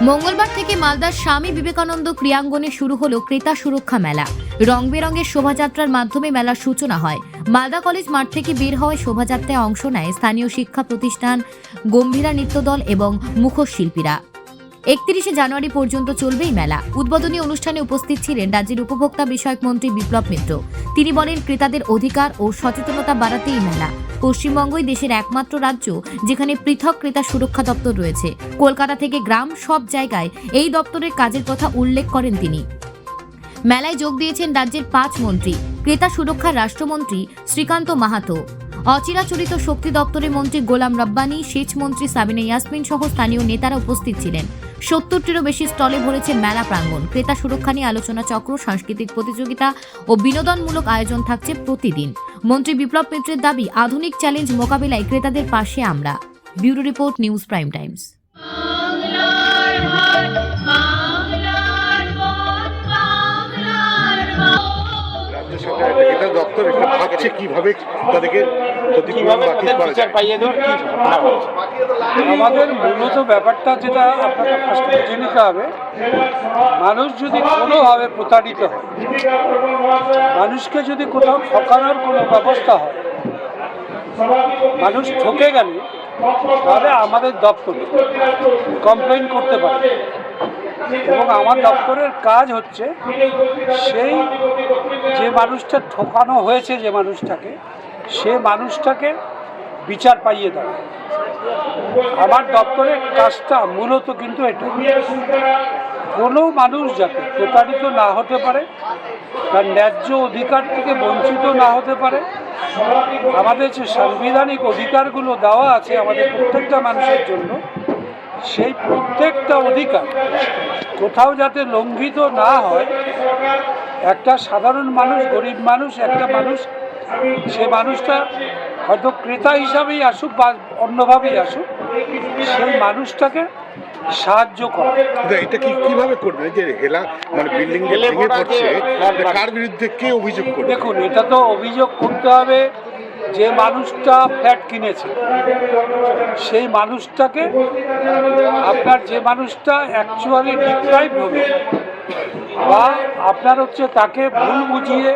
মঙ্গলবার থেকে মালদার স্বামী বিবেকানন্দ ক্রীড়াঙ্গনে শুরু হলো ক্রেতা সুরক্ষা মেলা। রং বেরঙের শোভাযাত্রার মাধ্যমে মেলার সূচনা হয়। মালদা কলেজ মাঠ থেকে বের হওয়া শোভাযাত্রায় অংশ নেয় স্থানীয় শিক্ষা প্রতিষ্ঠান, গম্ভীরা নৃত্যদল এবং মুখোশ শিল্পীরা। 31শে জানুয়ারি পর্যন্ত চলবে এই মেলা। উদ্বোধনী অনুষ্ঠানে উপস্থিত ছিলেন রাজ্যের উপভোক্তা বিষয়ক মন্ত্রী বিপ্লব মিত্র। তিনি বলেন, ক্রেতাদের অধিকার ও সচেতনতা বাড়াতে এই মেলা। পশ্চিমবঙ্গই দেশের একমাত্র রাজ্য যেখানে পৃথক ক্রেতা সুরক্ষা দপ্তর রয়েছে। কলকাতা থেকে গ্রাম সব জায়গায় এই দপ্তরের কাজের কথা উল্লেখ করেন তিনি। মেলায় যোগ দিয়েছেন রাজ্যের 5 মন্ত্রী, ক্রেতা সুরক্ষার রাষ্ট্রমন্ত্রী শ্রীকান্ত মাহাতো, অচিরাচরিত শক্তি দপ্তরের মন্ত্রী গোলাম রব্বানী, সেচ মন্ত্রী সাবিনা ইয়াসমিন সহ স্থানীয় নেতারা উপস্থিত ছিলেন। 70টিরও বেশি স্টলে ভরেছে মেলা প্রাঙ্গণ। ক্রেতা সুরক্ষা নিয়ে আলোচনা চক্র, সাংস্কৃতিক প্রতিযোগিতা ও বিনোদনমূলক আয়োজন থাকছে প্রতিদিন। মন্ত্রী বিপ্লব মিত্রের দাবি, আধুনিক চ্যালেঞ্জ মোকাবিলায় ক্রেতাদের পাশে আমরা। Bureau report, news prime Times. এটা দপ্তর এটা ভাবছে কিভাবে তাদেরকে আমাদের মূলত ব্যাপারটা যেটা আপনাকে ফার্স্ট বুঝে নিতে হবে, মানুষ যদি কোনোভাবে প্রতারিত হয়, মানুষকে যদি কোথাও ঠকানোর কোনো ব্যবস্থা হয়, মানুষ ঠকে গেলে তাহলে আমাদের দপ্তরে কমপ্লেন করতে পারে এবং আমার দপ্তরের কাজ হচ্ছে সেই যে মানুষটা ঠকানো হয়েছে, যে মানুষটাকে, সে মানুষটাকে বিচার পাইয়ে দেওয়া। আমার দপ্তরের কাজটা মূলত কিন্তু এটা, কোনো মানুষ যাতে প্রতারিত না হতে পারে, তার ন্যায্য অধিকার থেকে বঞ্চিত না হতে পারে। আমাদের যে সাংবিধানিক অধিকারগুলো দেওয়া আছে আমাদের প্রত্যেকটা মানুষের জন্য, সেই প্রত্যেকটা অধিকার কোথাও যাতে লঙ্ঘিত না হয়। একটা সাধারণ মানুষ, গরিব মানুষ, একটা মানুষ, সে মানুষটা হয়তো ক্রেতা হিসাবেই আসুক বা অন্যভাবেই আসুক, সেই মানুষটাকে সাহায্য করা। এটা কিভাবে করবে? যে হেলা মানে বিল্ডিং ভেঙে পড়ছে, কার বিরুদ্ধে কে অভিযোগ করবে? দেখুন, এটা তো অভিযোগ করতে হবে যে মানুষটা ফ্ল্যাট কিনেছে, সেই মানুষটাকে, আপনার যে মানুষটা অ্যাকচুয়ালি ডিপ্রাইভ হবে বা আপনার হচ্ছে তাকে ভুল বুঝিয়ে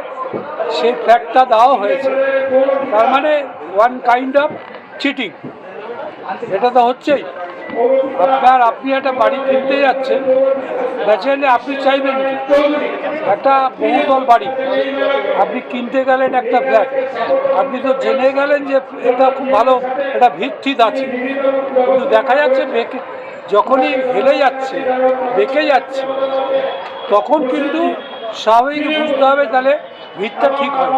সেই ফ্ল্যাটটা দেওয়া হয়েছে, তার মানে ওয়ান কাইন্ড অফ চিটিং। এটা তো হচ্ছেই। আপনি একটা বাড়ি কিনতে যাচ্ছেন, ন্যাচারালি আপনি চাইবেন কি একটা বহুতল বাড়ি, আপনি কিনতে গেলেন একটা ফ্ল্যাট, আপনি তো জেনে গেলেন যে এটা খুব ভালো, এটা ভিত্তিত আছে, কিন্তু দেখা যাচ্ছে যখনই হেলে যাচ্ছে, বেঁকে যাচ্ছে, তখন কিন্তু স্বাভাবিক বুঝতে হবে তাহলে ভিতটা ঠিক হয়।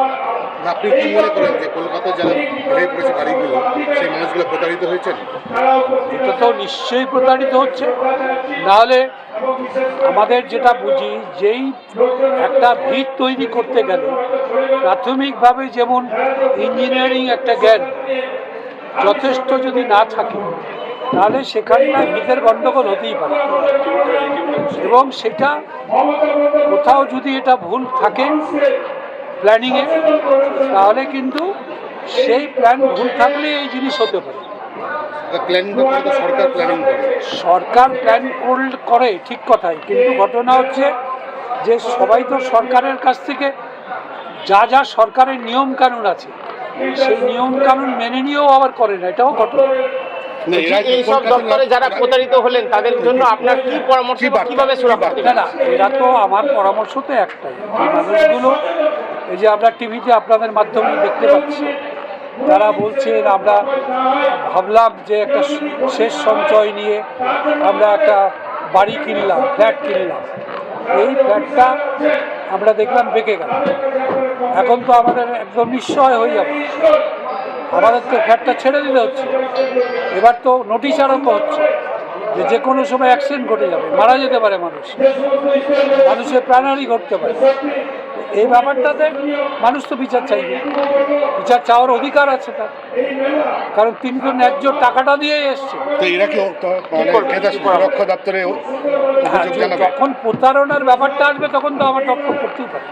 আপনি কি মনে করেন যে কলকাতা যারা ভেঙে পড়েছে বাড়িগুলো, সেই মানুষগুলো প্রতারিত হয়েছেন? এটা তো নিশ্চয়ই প্রতারিত হচ্ছে। নাহলে আমাদের যেটা বুঝি, যেই একটা ভিত তৈরি করতে গেলে প্রাথমিকভাবে যেমন ইঞ্জিনিয়ারিং একটা জ্ঞান যথেষ্ট যদি না থাকে, তাহলে সেখানটায় ভিতের গণ্ডগোল হতেই পারে। এবং সেটা কোথাও যদি এটা ভুল থাকে প্ল্যানিংয়ে, তাহলে কিন্তু সেই প্ল্যান ভুল থাকলে এই জিনিস হতে পারে। সরকার প্ল্যান করে ঠিক কথাই, কিন্তু ঘটনা হচ্ছে যে সবাই তো সরকারের কাছ থেকে যা যা সরকারের নিয়ম কানুন আছে সেই নিয়ম কানুন মেনে নিয়েও আবার করে না, এটাও ঘটনা। এইসব দপ্তরে যারা প্রতারিত হলেন তাদের জন্য আপনার কি পরামর্শ, কিভাবে সুরক্ষা? না, এরা তো আমার পরামর্শ তো একটাই, এই মানুষগুলো, এই যে আমরা টিভিতে আপনাদের মাধ্যমে দেখতে পাচ্ছি, যারা বলছেন আমরা ভাবলাম যে একটা শেষ সঞ্চয় নিয়ে আমরা একটা বাড়ি কিনলাম, ফ্ল্যাট কিনলাম, এই ফ্ল্যাটটা আমরা দেখলাম বেঁকে গেল, এখন তো আমাদের একদম নিশ্চয় হয়ে যাবে, আমাদের তো ফ্ল্যাটটা ছেড়ে দিতে হচ্ছে। এবার তো নোটিশ আরম্ভ হচ্ছে যে কোনো সময় অ্যাক্সিডেন্ট ঘটে যাবে, মারা যেতে পারে মানুষের প্রাণহানি ঘটতে পারে। এই ব্যাপারটাতে মানুষ তো বিচার চাইবে, বিচার চাওয়ার অধিকার আছে তার, কারণ তিনি তো ন্যায্য টাকাটা দিয়ে এসছে। যখন প্রতারণার ব্যাপারটা আসবে তখন তো আমার দপ্তর করতেই পারে।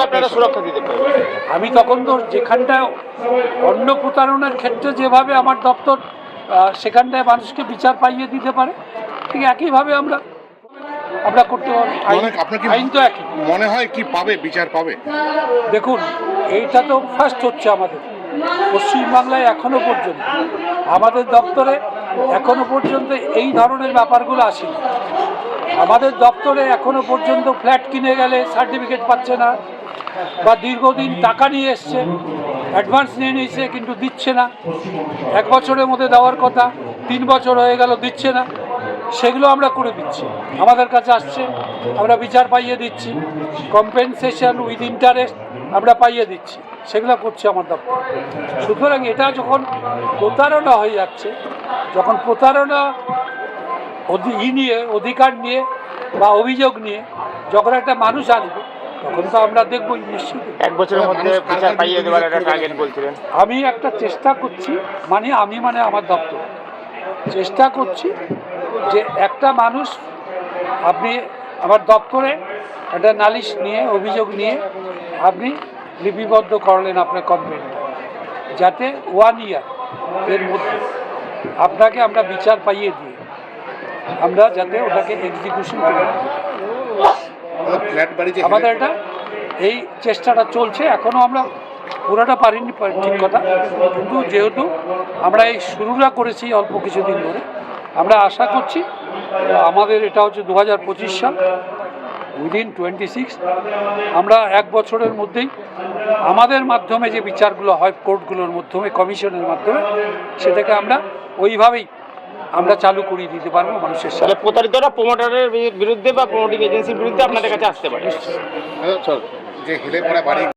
আপনারা সুরক্ষা দিতে পারেন। আমি তখন তো যেখানটায় অন্য প্রতারণার ক্ষেত্রে যেভাবে আমার দপ্তর সেখানটায় মানুষকে বিচার পাইয়ে দিতে পারে, ঠিক একইভাবে আমরা আমরা করতে পারবো। আপনার কি আইন তো একই। মনে হয় কি পাবে, বিচার পাবে? দেখুন, এইটা তো ফার্স্ট হচ্ছে আমাদের পশ্চিমবাংলায়। এখনো পর্যন্ত আমাদের দপ্তরে এখনো পর্যন্ত এই ধরনের ব্যাপারগুলো আসেনি। আমাদের দপ্তরে এখনো পর্যন্ত ফ্ল্যাট কিনে গেলে সার্টিফিকেট পাচ্ছে না, বা দীর্ঘদিন টাকা নিয়ে এসছে, অ্যাডভান্স নিয়ে নিয়েছে কিন্তু দিচ্ছে না, 1 বছরের মধ্যে দেওয়ার কথা 3 বছর হয়ে গেল দিচ্ছে না, সেগুলো আমরা করে দিচ্ছি। আমাদের কাছে আসছে, আমরা বিচার পাইয়ে দিচ্ছি, কম্পেনসেশন উইথ ইন্টারেস্ট আমরা পাইয়ে দিচ্ছি, সেগুলো করছে আমার দপ্তর। সুতরাং এটা যখন প্রতারণা হয়ে যাচ্ছে, যখন প্রতারণা নিয়ে, অধিকার নিয়ে বা অভিযোগ নিয়ে যখন একটা মানুষ আসবে, তখন তো আমরা দেখবো নিশ্চিত। 1 বছরের মধ্যে বিচার পাইয়ে দেওয়ার একটা টার্গেট বলছিলেন। আমি একটা চেষ্টা করছি, মানে আমার দপ্তর চেষ্টা করছি যে একটা মানুষ, আপনি আমার দপ্তরে একটা নালিশ নিয়ে, অভিযোগ নিয়ে আপনি লিপিবদ্ধ করলেন আপনার কমপ্লেনটা, যাতে 1 ইয়ার এর মধ্যে আপনাকে আমরা বিচার পাইয়ে দিই, আমরা যাতে ওটাকে এক্সিকিউশন করে দিই। আমাদের এটা এই চেষ্টাটা চলছে, এখনও আমরা পুরোটা পারিনি ঠিক কথা, কিন্তু যেহেতু আমরা এই শুরুটা করেছি অল্প কিছুদিন ধরে, আমরা আশা করছি আমাদের এটা হচ্ছে 2025 সাল, উইদিন 26 আমরা 1 বছরের মধ্যেই আমাদের মাধ্যমে যে বিচারগুলো হয় কোর্টগুলোর মাধ্যমে, কমিশনের মাধ্যমে, সেটাকে আমরা ওইভাবেই আমরা চালু করিয়ে দিতে পারবো মানুষের সাথে। প্রতারিতরা প্রমোটারের বিরুদ্ধে বা প্রমোটিং এজেন্সির বিরুদ্ধে আপনাদের কাছে আসতে পারে। যে হেলে পড়া বাড়ি